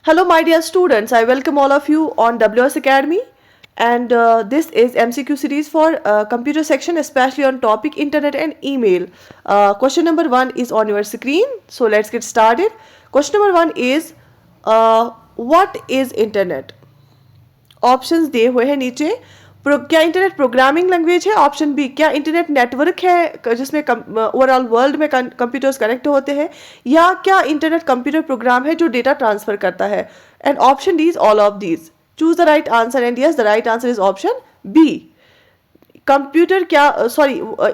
Hello, my dear students. I welcome all of you on WS Academy. And this is MCQ series for computer section, especially on topic internet and email. Question number 1 is on your screen. So let's get started. Question number 1 is what is internet? Options दिए हुए हैं नीचे. क्या internet programming language है? Option B. क्या internet network है जिसमें overall world में कंप्यूटर्स कनेक्ट होते हैं? या क्या इंटरनेट कंप्यूटर प्रोग्राम है जो डेटा ट्रांसफर करता है? And option D is all of these. Choose the right answer. And yes, the right answer is option B. Computer क्या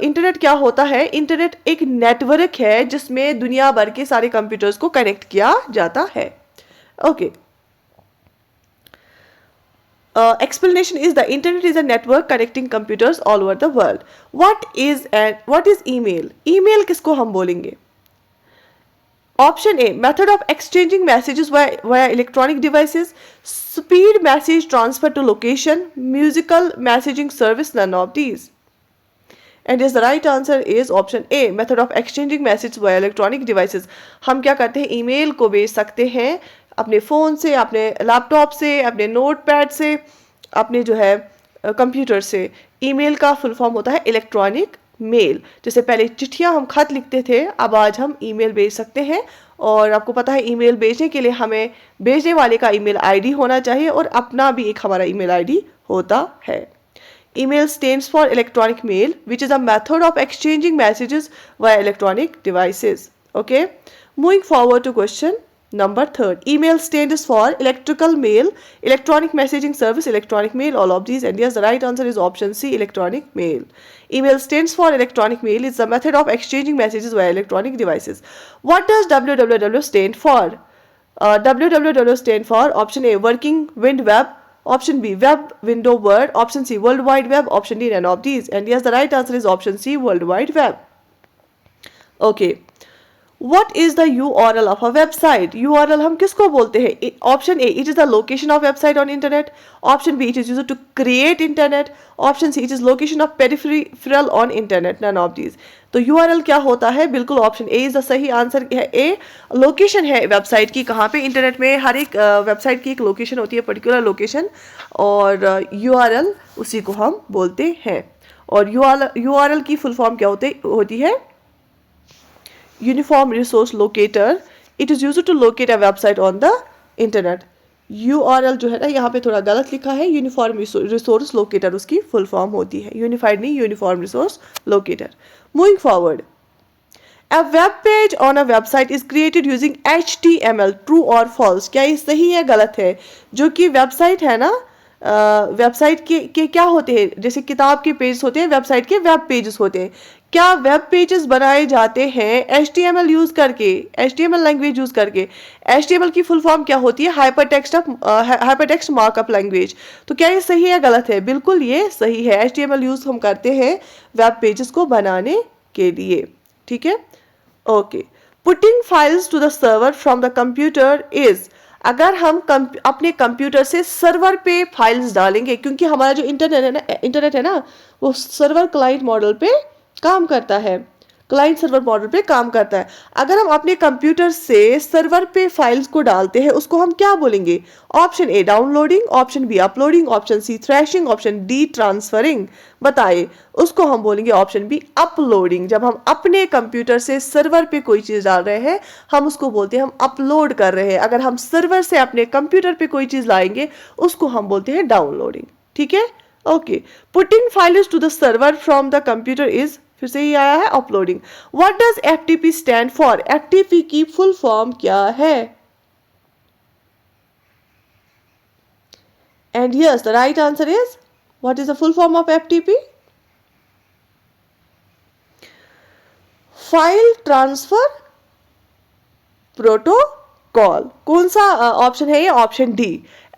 इंटरनेट क्या होता है? इंटरनेट एक नेटवर्क है जिसमें दुनिया भर के सारे कंप्यूटर्स को कनेक्ट किया जाता है. Okay. Explanation is the internet is a network connecting computers all over the world. What is email? Email किसको हम बोलेंगे? Option A, method of exchanging messages via electronic devices, speed message transfer to location, musical messaging service, none of these. And yes, the right answer is option A, method of exchanging messages via electronic devices. हम क्या करते हैं? Email को भेज सकते हैं अपने phone से, अपने लैपटॉप से, अपने नोटपैड से, अपने जो है कंप्यूटर से. ईमेल का फुल फॉर्म होता है इलेक्ट्रॉनिक मेल. जैसे पहले चिट्ठियां हम खत लिखते थे, अब आज हम ईमेल भेज सकते हैं. और आपको पता है ईमेल भेजने के लिए हमें भेजने वाले का ईमेल आईडी होना चाहिए और अपना भी एक हमारा ईमेल आईडी होता है. Email stands for electronic mail, which is a method of exchanging messages via electronic devices. Okay. Moving forward to question number 3. Email stands for electrical mail, electronic messaging service, electronic mail, all of these. And yes, the right answer is option C, electronic mail. Email stands for electronic mail. It's the method of exchanging messages via electronic devices. What does www stand for? www stand for option A, working wind web. Option B, web window word. Option C, world wide web. Option D, none of these. And yes, the right answer is option C, world wide web. Okay. What is the URL of a website? URL हम किसको बोलते हैं? Option A, it is the location of website on internet. Option B, it is used to create internet. Option C, it is location of peripheral on internet. None of these. तो URL क्या होता है? बिल्कुल option A is the सही answer है. ए location है website की. कहाँ पे? इंटरनेट में हर एक वेबसाइट की एक लोकेशन होती है, पर्टिकुलर लोकेशन, और URL उसी को हम बोलते हैं. और URL की फुल फॉर्म क्या होती है? Uniform Resource Locator. It is used to locate a website on the internet. URL जो है ना, यहाँ पे थोड़ा गलत लिखा है. यूनिफॉर्म रिसोर्स लोकेटर उसकी फुल फॉर्म होती है. यूनिफाइड नहीं, uniform resource locator. Moving forward. A web page on a website is created using HTML. True or false? क्या ये सही है गलत है? जो कि वेबसाइट है ना, वेबसाइट के क्या होते हैं? जैसे किताब के पेज होते हैं, वेबसाइट के वेब पेजेस होते हैं. क्या वेब पेजेस बनाए जाते हैं HTML यूज करके, HTML लैंग्वेज यूज करके? HTML की फुल फॉर्म क्या होती है? Hypertext markup language. तो क्या ये सही है गलत है? बिल्कुल ये सही है. HTML यूज हम करते हैं वेब पेजेस को बनाने के लिए. ठीक है. Okay. Putting files to the server from the computer is. अगर हम अपने कंप्यूटर से सर्वर पे फाइल्स डालेंगे, क्योंकि हमारा जो इंटरनेट है ना वो सर्वर क्लाइंट मॉडल पे काम करता है, क्लाइंट सर्वर मॉडल पे काम करता है. अगर हम अपने कंप्यूटर से सर्वर पे फाइल्स को डालते हैं, उसको हम क्या बोलेंगे? Option A downloading, option B uploading, option C thrashing, option D transferring. बताइए. उसको हम बोलेंगे ऑप्शन बी अपलोडिंग. जब हम अपने कंप्यूटर से सर्वर पे कोई चीज़ डाल रहे हैं, हम उसको बोलते हैं हम अपलोड कर रहे हैं. अगर हम सर्वर से अपने कंप्यूटर पे कोई चीज़ लाएंगे, उसको हम बोलते हैं डाउनलोडिंग. ठीक है. Okay. Putting files to the server from the computer is, फिर से ही आया है uploading. What does FTP stand for? FTP की फुल फॉर्म क्या है? And yes, the right answer is, what is the full form of FTP? File transfer protocol. कौन सा ऑप्शन है ये? Option D.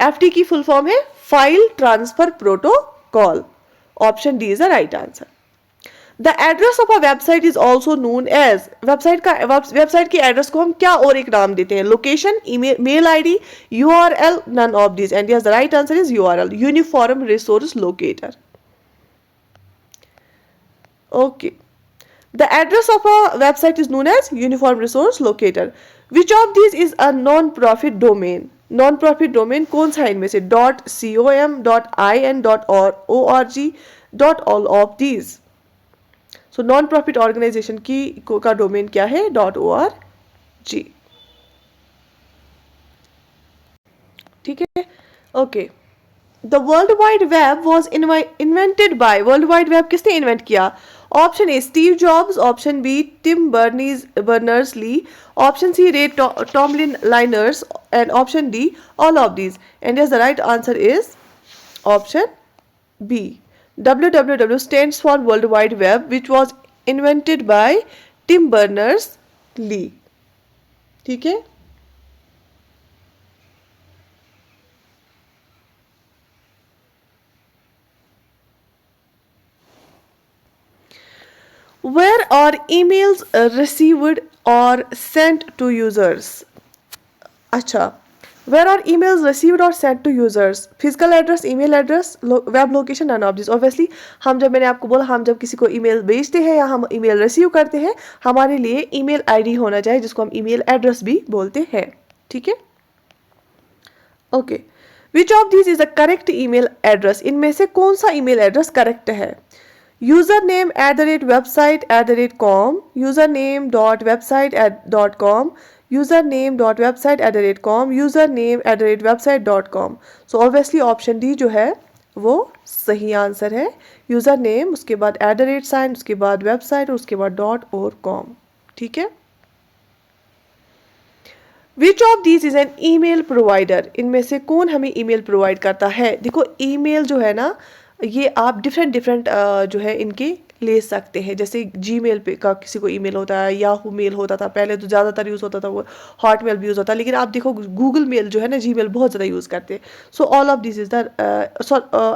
FTP की फुल फॉर्म है file transfer protocol. Option D is the right answer. The address of a website is also known as. Website के address को हम क्या और एक नाम देते हैं? Location, mail ID, URL, none of these. And yes, the right answer is URL, Uniform Resource Locator. Okay. The address of a website is known as Uniform Resource Locator. Which of these is a non-profit domain? Non profit domain कौन सा है इनमें से? .com, .in, .org, .all of these. So non profit organisation का domain क्या है? .org. ठीक है, okay. The world wide web was invented by, world wide web किसने इन्वेंट किया? Option A Steve Jobs, option B Tim Berners Lee, option C Ray Tomlin liners, and option D all of these. And yes the right answer is option B. WWW stands for World Wide Web, which was invented by Tim Berners-Lee. ठीक है. Where are emails received or sent to users? अच्छा, where are emails received or sent to users? Physical address, email address, web location, none of these. Obviously, हम जब मैंने आपको बोला हम जब किसी को email भेजते हैं या हम email receive करते हैं, हमारे लिए email ID होना चाहिए जिसको हम email address भी बोलते हैं. ठीक है? Okay. Which of these is a correct email address? इनमें से कौन सा email address correct है? username @website.com, username.website.com, username.website.com, username@website.com. So obviously option D जो है वो सही आंसर है. username, उसके बाद @ उसके बाद website और उसके बाद .com. ठीक है. Which of these is an email provider? इनमें से कौन हमें email provide करता है? देखो email जो है ना, ये आप डिफरेंट जो है इनके ले सकते हैं. जैसे जीमेल पे का किसी को ईमेल होता है, याहू मेल होता था पहले, तो ज़्यादातर यूज़ होता था, वो हॉटमेल भी यूज़ होता है. लेकिन आप देखो गूगल मेल जो है ना, जीमेल बहुत ज़्यादा यूज़ करते हैं. So all of this is the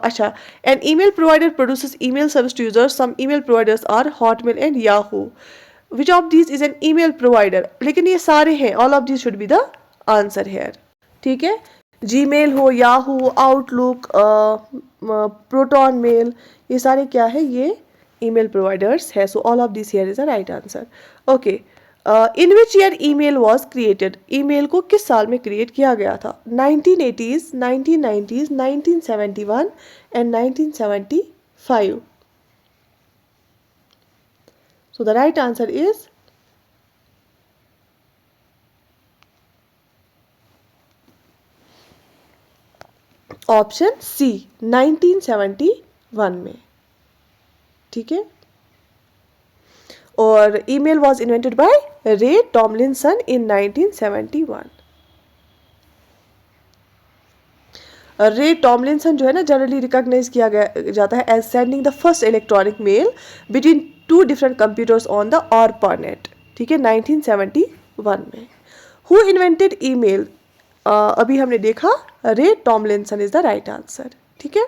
अच्छा. An email provider produces email service to users. Some email providers are Hotmail and Yahoo. Which of this is an email provider? लेकिन ये सारे हैं. All of this should be the answer here. ठीक है. Gmail हो, Yahoo, outlook, proton mail, ये सारे क्या है? ये ईमेल प्रोवाइडर्स है. सो all of this here is the right answer. Okay. In which year email was created? Email को किस साल में क्रिएट किया गया था? 1980s, 1990s, 1971 and 1975. So the right answer is option C 1971 में. ठीक है. और email was invented by Ray Tomlinson in 1971. Ray Tomlinson जो है ना, जनरली रिकॉग्नाइज किया गया जाता है as sending the first electronic mail between two different computers on the ARPANET. ठीक है, 1971 में. Who invented email? अभी हमने देखा Ray Tomlinson is the right answer. ठीक है.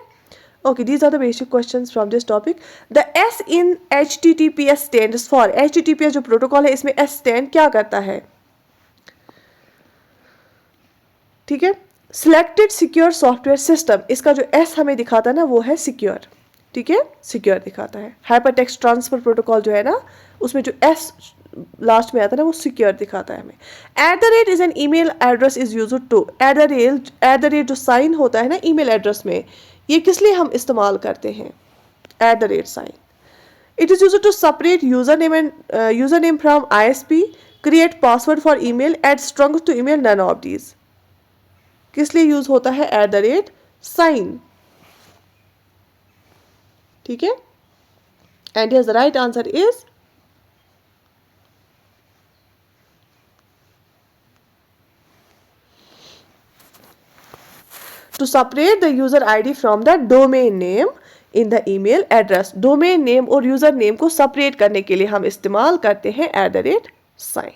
Okay, these are the basic questions from this topic. The S in HTTPS stands for. HTTPS जो protocol है, इसमें S stand क्या करता है? ठीक है. Selected Secure Software System, इसका जो S हमें दिखाता है ना, वो है secure. ठीक है, secure दिखाता है. Hypertext Transfer Protocol जो है ना, उसमें जो S लास्ट में आता है ना, वो सिक्योर दिखाता है हमें. @ Is an email address is used to. @ जो साइन होता है ना ईमेल एड्रेस में, ये किस लिए हम इस्तेमाल करते हैं? @ Sign. It is used to separate user name from ISP, create password for email, add strings to email, none of these. किस लिए यूज होता है @ साइन? ठीक है. And here the right answer is to separate the user ID from the domain name in the email address. domain name और user name को separate करने के लिए हम इस्तेमाल करते हैं @ sign.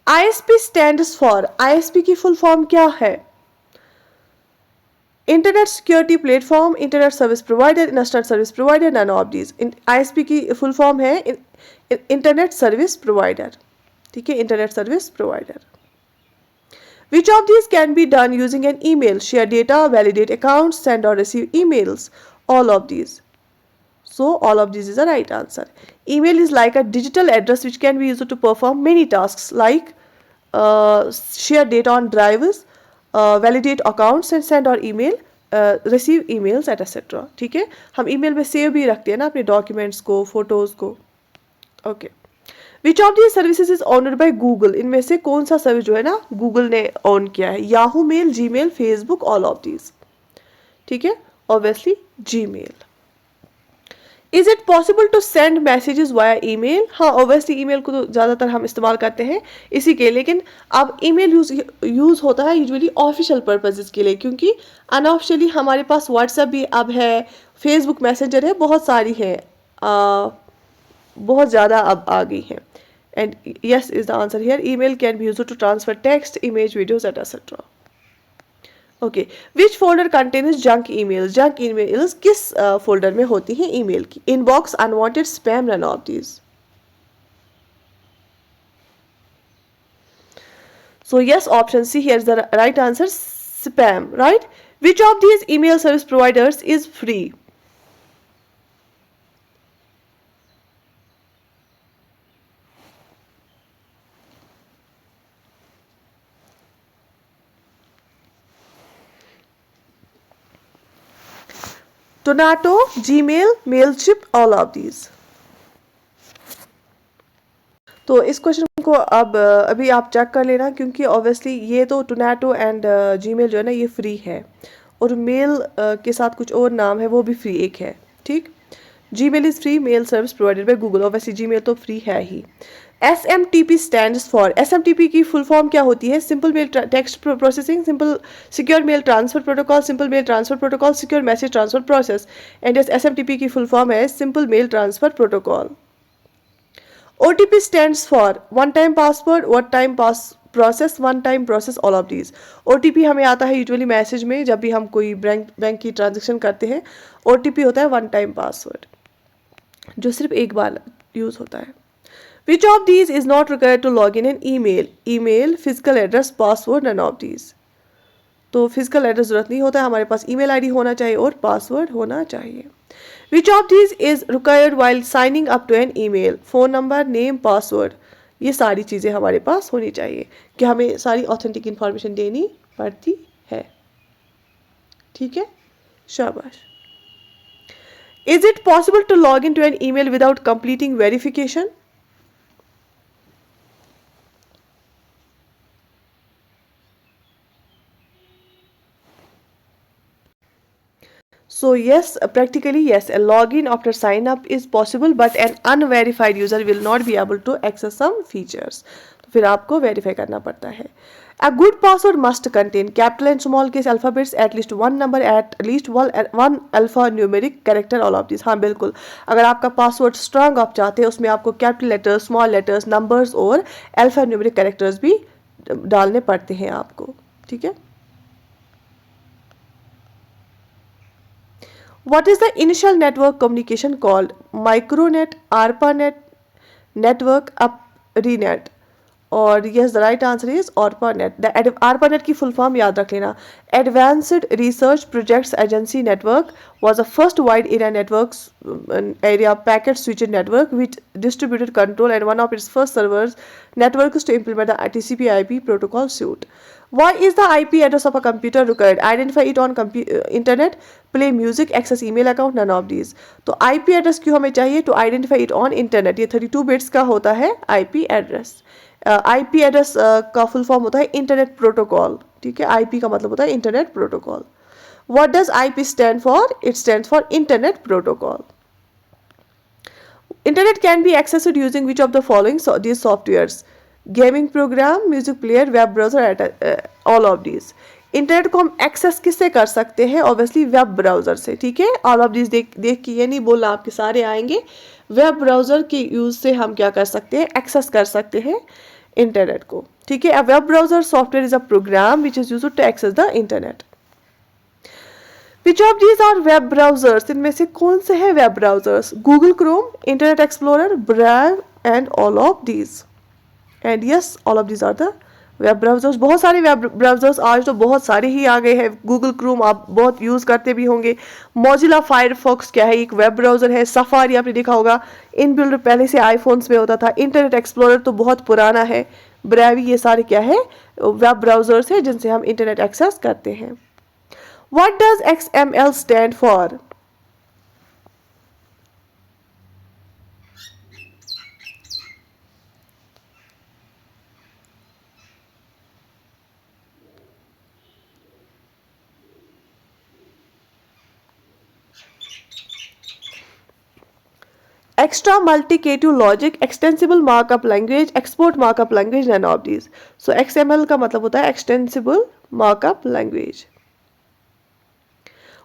ISP stands for. ISP की full form क्या है? Internet Security Platform, Internet Service Provider, Internet Service Provider, none of these. ISP की full form है Internet Service Provider. ठीक है, Internet Service Provider. Which of these can be done using an email? Share data, validate accounts, send or receive emails. All of these. So all of these is the right answer. Email is like a digital address which can be used to perform many tasks like share data on drivers, validate accounts and send or email, receive emails etc. ठीक है, हम email में save भी रखते हैं ना अपने documents को, फोटोज को. Okay. Which of the services is honoured by Google? इनमें से कौन सा सर्विस जो है ना गूगल ने ऑन किया है? Yahoo mail, G mail, Facebook, all of these. ठीक है, obviously G mail. Is it possible to send messages via email? हाँ, ऑब्वियसली ईमेल को तो ज़्यादातर हम इस्तेमाल करते हैं इसी के, लेकिन अब ईमेल यूज़ होता है यूजुअली ऑफिशियल पर्पजेज़ के लिए, क्योंकि अनऑफिशियली हमारे पास व्हाट्सएप भी अब है, फेसबुक मैसेंजर है, बहुत सारी है, बहुत ज़्यादा अब आ गई है. And yes is the answer here. Email can be used to transfer text, image, videos etcetera. Okay. Which folder contains junk emails? Junk emails किस फोल्डर में होती हैं ईमेल की? Inbox, unwanted, spam, none of these. So yes, option C here is the right answer, spam. Right. Which of these email service providers is free? Tonato, Gmail, Mailchimp, all of these. तो इस question को अब अभी आप check कर लेना, क्योंकि obviously ये तो टोनाटो एंड जीमेल जो है ना ये फ्री है, और मेल के साथ कुछ और नाम है वो भी फ्री एक है. ठीक. Gmail is free mail service provided by Google. Obviously Gmail तो फ्री है ही. SMTP stands for? SMTP की फुल फॉर्म क्या होती है? Simple mail text processing, simple secure mail transfer protocol, simple mail transfer protocol, secure message transfer process. And yes, SMTP की full form है simple mail transfer protocol. OTP stands for? One time password, one time process, one time process, all of these. OTP हमें आता है usually message में जब भी हम कोई बैंक की ट्रांजेक्शन करते हैं. OTP होता है वन टाइम पासवर्ड, जो सिर्फ एक बार यूज होता है. Which of these is not required to log in an email? Email, physical address, password, none of these. तो फिजिकल एड्रेस जरूरत नहीं होता है, हमारे पास ईमेल आईडी होना चाहिए और पासवर्ड होना चाहिए. Which of these is required while signing up to an email? Phone number, name, password, ये सारी चीज़ें हमारे पास होनी चाहिए कि हमें सारी ऑथेंटिक इंफॉर्मेशन देनी पड़ती है. ठीक है, शाबाश. Is it possible to log into an email without completing verification? So yes, practically yes, a login after sign up is possible, but an unverified user will not be able to access some features. तो फिर आपको verify करना पड़ता है. A good password must contain capital and small case alphabets, at least one number, at least one alphanumeric character, all of these. हाँ बिल्कुल, अगर आपका पासवर्ड स्ट्रांग आप चाहते हैं उसमें आपको capital letters, small letters, numbers और अल्फान्यूमेरिक कैरेक्टर्स भी डालने पड़ते हैं आपको. ठीक है. What is the initial network communication called? Micronet, ARPANET, network, UpRenet. और yes, the right answer is ARPANET. The ARPANET की full form याद रख लेना. Advanced Research Projects Agency Network was the first wide area networks area packet switched network which distributed control and one of its first servers networks to implement the TCP/IP protocol suite. Why is the IP address of a computer required? Identify it on internet, play music, access email account, none of these. तो IP address क्यों हमें चाहिए? To identify it on internet. ये 32 bits का होता है IP address. IP address का full form होता है इंटरनेट प्रोटोकॉल. ठीक है, IP का मतलब होता है internet protocol. What does IP stand for? It stands for internet protocol. Internet can be accessed using which of the following these softwares? Gaming program, music player, web browser, all of these. Internet को हम access किससे कर सकते हैं? Obviously web browser से. ठीक है, all of these देख के ये नहीं बोलना आपके सारे आएंगे. वेब ब्राउजर के यूज से हम क्या कर सकते हैं? एक्सेस कर सकते हैं इंटरनेट को. ठीक है, a web browser software is a program which is used to access the internet. Which of these are web browsers? इनमें से कौन से हैं web browsers? Google Chrome, Internet Explorer, Brave and all of these. And yes, all of these are the web browsers. बहुत सारे web browsers आज तो बहुत सारे ही आ गए हैं. गूगल क्रोम आप बहुत यूज़ करते भी होंगे. मोजिला फायरफॉक्स क्या है? एक वेब ब्राउजर है. सफारी आपने देखा होगा, इनबिल्ड पहले से आईफोन्स में होता था. इंटरनेट एक्सप्लोरर तो बहुत पुराना है, ब्रावी, ये सारे क्या है, वेब ब्राउजर्स है जिनसे हम इंटरनेट एक्सेस करते हैं। What does XML stand for? Extra multicative logic, extensible markup language, export markup language, none of these. So XML का मतलब होता है extensible markup language.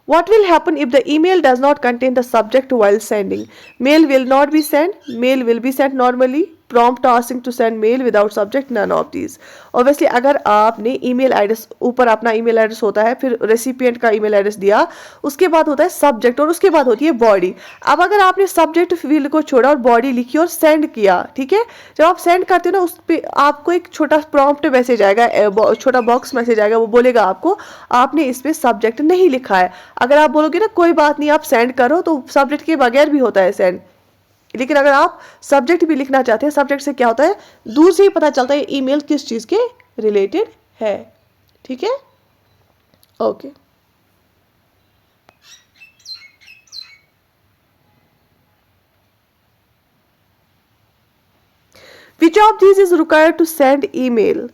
What will happen if the email does not contain the subject while sending? Mail will not be sent. Mail will be sent normally. Prompt asking to send mail without subject, none of these. Obviously अगर आपने email address, ऊपर अपना email address होता है, फिर recipient का email address दिया, उसके बाद होता है subject और उसके बाद होती है body. अब अगर आपने subject field को छोड़ा और body लिखी और send किया, ठीक है, जब आप send करते हो ना, उस पे आपको एक छोटा prompt मैसेज आएगा, छोटा बॉक्स मैसेज आएगा, वो बोलेगा आपको आपने इस पे subject नहीं लिखा है। अगर आप बोलोगे ना कोई बात नहीं आप सेंड करो, तो सब्जेक्ट के बगैर भी होता है सेंड। लेकिन अगर आप सब्जेक्ट भी लिखना चाहते हैं, सब्जेक्ट से क्या होता है, दूर से ही पता चलता है ईमेल किस चीज के रिलेटेड है। ठीक है, okay. Which of these is required to send email?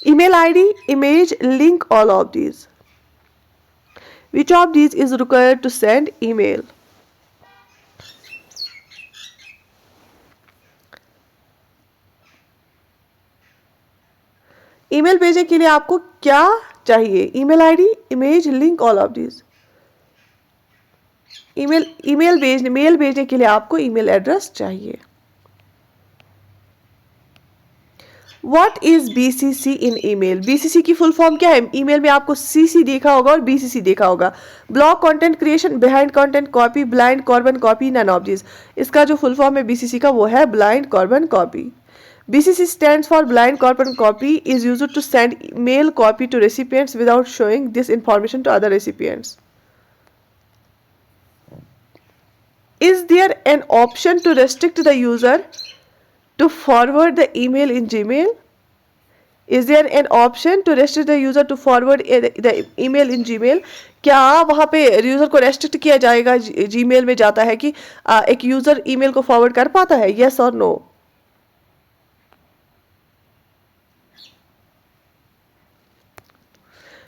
Email ID, image, link, all of these. Which of these is required to send email? Email भेजने के लिए आपको क्या चाहिए? Email ID, image, link, all of this. Mail भेजने के लिए आपको ईमेल एड्रेस चाहिए। What is BCC in email? BCC की फुल फॉर्म क्या है? ईमेल में आपको CC देखा होगा और BCC देखा होगा। Block content creation, behind content copy, blind carbon copy, none of this. इसका जो फुल फॉर्म है BCC का वो है blind carbon copy. BCC stands for blind carbon copy, is used to send mail copy to recipients without showing this information to other recipients. Is there an option to restrict the user to forward the email in Gmail? Is there an option to restrict the user to forward the email in Gmail? क्या वहाँ पे user को restrict किया जाएगा? Gmail में जाता है कि एक यूज़र ईमेल को फॉरवर्ड कर पाता है, yes or no?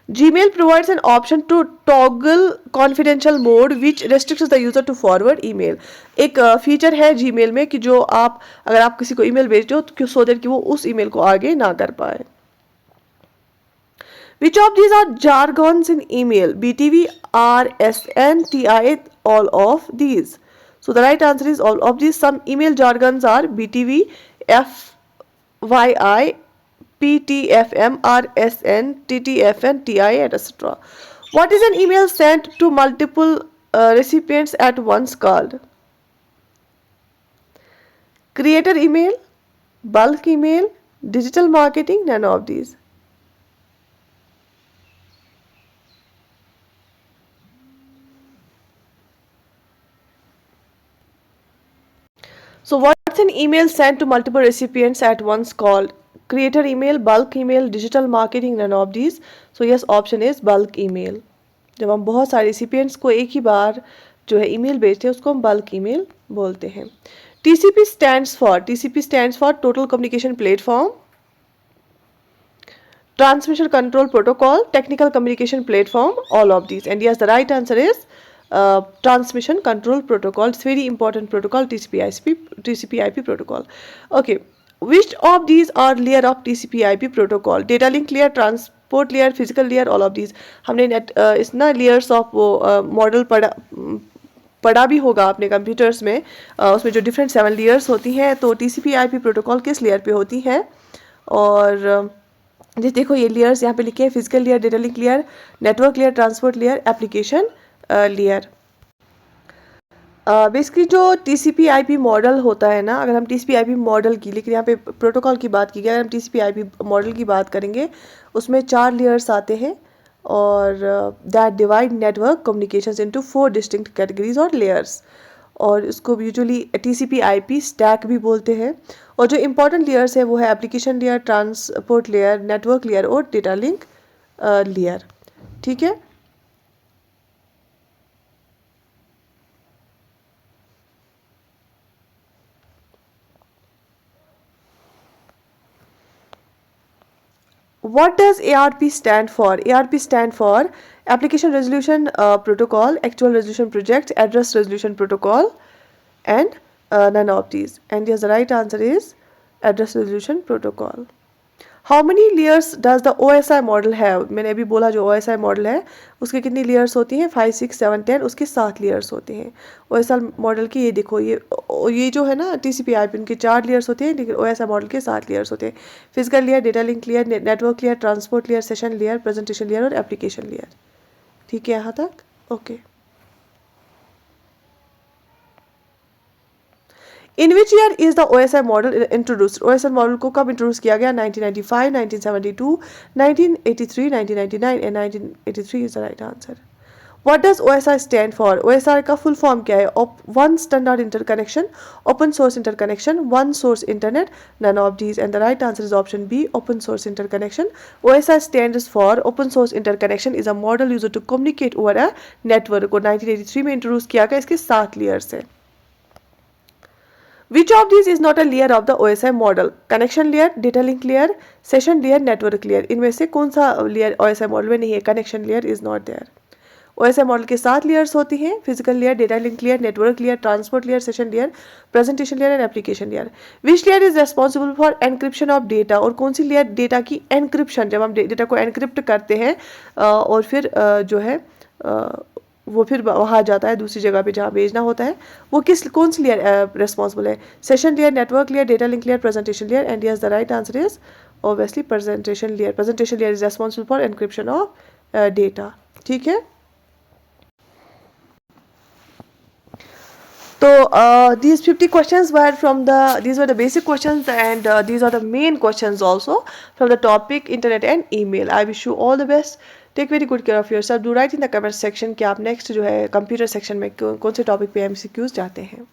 Gmail provides an option to toggle confidential mode which restricts the user to forward email. एक फीचर है Gmail में कि जो आप अगर आप किसी को ईमेल भेजते हो तो सो दैट कि वो उस ईमेल को आगे ना कर पाए। Which of these are jargons in email? BTV, RSN, TIA, all of these. So the right answer is all of these. Some email jargons are BTV, FYI, PTFM, RSN, TTFN, TI, etc. What is an email sent to multiple recipients at once called? Creator email, bulk email, digital marketing, none of these. So what's an email sent to multiple recipients at once called? Creator email, bulk email, digital marketing, none of these. So yes, option is bulk email. जब हम बहुत सारे recipients को एक ही बार जो है email भेजते हैं उसको हम bulk email बोलते हैं। TCP stands for Total Communication Platform, Transmission Control Protocol, Technical Communication Platform, all of these. And yes, the right answer is Transmission Control Protocol. It's very important protocol, TCP/IP protocol. Okay. Which of these are layer of TCP/IP protocol? Data link layer, transport layer, physical layer, all of these. हमने इस ना layers of model पढ़ा भी होगा अपने computers में, उसमें जो डिफरेंट 7 लेयर्स होती हैं, तो TCP/IP प्रोटोकॉल किस लेयर पे होती हैं? और जी देखो ये लेयर्स यहाँ पे लिखे हैं, physical layer, data link layer, network layer, transport layer, application layer. Basically जो TCP/IP मॉडल होता है ना, अगर हम TCP/IP मॉडल की, लेकिन यहाँ पे प्रोटोकॉल की बात की गई, अगर हम TCP/IP मॉडल की बात करेंगे उसमें 4 लेयर्स आते हैं और that divide network communications into 4 distinct categories और लेयर्स। और इसको यूजुअली TCP IP स्टैक भी बोलते हैं। और जो इम्पोर्टेंट लेयर्स है वो है application layer, transport layer, network layer और डेटा लिंक लेयर। ठीक है। What does ARP stand for? ARP stand for Application Resolution Protocol, Actual Resolution Project, Address Resolution Protocol, and none of these. And yes, the right answer is Address Resolution Protocol. How many layers does the OSI model have? मैंने अभी बोला जो OSI model है उसके कितनी layers होती हैं? 5, 6, 7, 10, उसके 7 लेयर्स होते हैं। OSI मॉडल की ये देखो, ये जो है ना TCP IP इनके 4 लेयर्स होते हैं, लेकिन OSI मॉडल के 7 लेयर्स होते हैं। Physical layer, data link layer, network layer, transport layer, session layer, presentation layer और एप्लीकेशन लेयर। ठीक है यहाँ तक? Okay. In which year is the OSI model introduced? OSI model को कब इंट्रोड्यूस किया गया? 1995, 1972, 1983, 1999 and 1983 is the right answer. What does OSI stand for? OSI का full form क्या है? One standard interconnection, open source interconnection, one source internet, none of these, and the right answer is option B, open source interconnection. OSI stands for open source interconnection is a model used to communicate over a network को 1983 में introduce किया गया। इसके 7 layers हैं। Which of these is not a layer of the OSI model? Connection layer, data link layer, session layer, network layer. इनमें से कौन सा लेयर OSI मॉडल में नहीं है? Connection layer is not there. OSI model के 7 layers होती हैं: physical layer, data link layer, network layer, transport layer, session layer, presentation layer and application layer. Which layer is responsible for encryption of data? और कौन सी layer data की encryption, जब हम data को encrypt करते हैं और फिर जो है वो फिर वहाँ जाता है दूसरी जगह पे जहाँ भेजना होता है, वो कौन सी लेयर रिस्पॉन्सिबल है? Session layer, network layer, data link layer, presentation layer. And yes, the right answer is obviously presentation layer. Presentation layer is responsible for encryption of data. ठीक है। So these 50 questions were these were the basic questions, and these are the main questions also from the topic internet and email. I wish you all the best. Take very good care of yourself. Do write in the comment section कि आप next जो है computer section में कौन से topic पे MCQs जाते हैं।